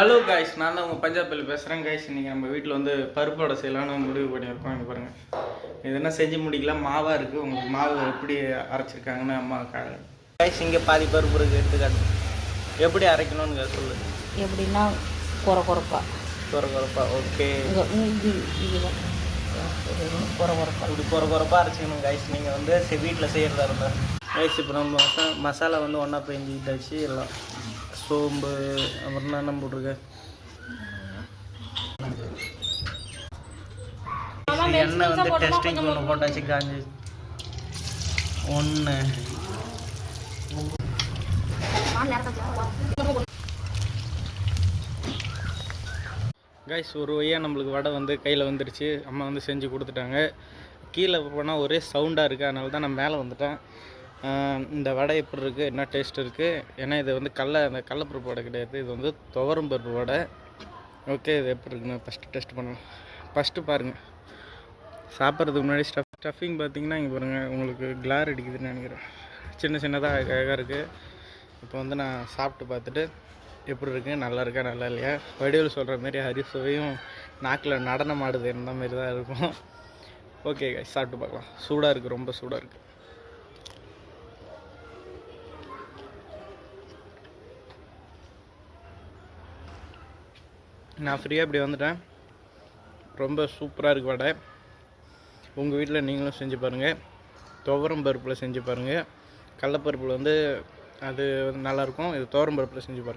Hello guys, நான் தான் உங்கள் பஞ்சாபில் பேசுகிறேன் காய்ஸ். இன்றைக்கி நம்ம வீட்டில் வந்து பருப்பு வடை செய்யலாம்னு முடிவு பண்ணியிருக்கோம். இங்கே பாருங்கள், இது என்ன செஞ்சு முடிக்கலாம், மாவாக இருக்குது. உங்களுக்கு மாவு எப்படி அரைச்சிருக்காங்கன்னு அம்மா காய்ஸ் இங்கே பாதி பருப்பு இருக்குது, எடுத்துக்காட்டு எப்படி அரைக்கணும்னு சொல்லு. எப்படின்னா குறப்பா ஓகே, குறப்பா இப்படி குறப்பாக அரைச்சிக்கணும் காய்ஸ். நீங்கள் வந்து வீட்டில் செய்கிறதா இருந்தால் காய்ஸ். இப்போ நம்ம மசாலா வந்து ஒன்றா பெஞ்சிக்கிட்டாச்சு. எல்லாம் சோம்பு, அப்புறம் என்ன போட்டிருக்கேன், எண்ணெய் வந்து டெஸ்டிங் ஒன்று போட்டாச்சு. காஞ்சி ஒன்று காய்ஸ், ஒரு வழியாக நம்மளுக்கு வடை வந்து கையில் வந்துடுச்சு. அம்மா வந்து செஞ்சு கொடுத்துட்டாங்க. கீழே போனால் ஒரே சவுண்டாக இருக்குது, அதனால தான் நான் மேலே வந்துட்டேன். இந்த வடை எப்படி இருக்குது, என்ன டேஸ்ட் இருக்குது, ஏன்னா இது வந்து அந்த கடலப்பருப்பு வடை கிடையாது, இது வந்து துவரம் பருப்பு வடை. ஓகே, இது எப்படி இருக்குன்னு ஃபஸ்ட்டு டெஸ்ட் பண்ணலாம். ஃபஸ்ட்டு பாருங்கள், சாப்பிட்றதுக்கு முன்னாடி ஸ்டஃபிங் பார்த்தீங்கன்னா இங்கே பாருங்கள், உங்களுக்கு கிளார் அடிக்குதுன்னு நினைக்கிறேன். சின்ன சின்னதாக அழகாக இருக்குது. இப்போ வந்து நான் சாப்பிட்டு பார்த்துட்டு எப்படி இருக்குது, நல்லா இருக்கா நல்லா இல்லையா, வடிவில் சொல்கிற மாரி அரிசுவையும் நாக்கில் நடனம் ஆடுது இந்த மாரி தான் இருக்கும். ஓகே guys, சாப்பிட்டு பார்க்கலாம். சூடாக இருக்குது, ரொம்ப சூடாக இருக்குது. நான் ஃப்ரீயாக இப்படி வந்துட்டேன். ரொம்ப சூப்பராக இருக்குது வடை. உங்கள் வீட்டில் நீங்களும் செஞ்சு பாருங்கள். துவரம் பருப்பில் செஞ்சு பாருங்கள். கடலப்பருப்பில் வந்து அது நல்லாயிருக்கும். இது துவரம் பருப்பில் செஞ்சு பாருங்கள்.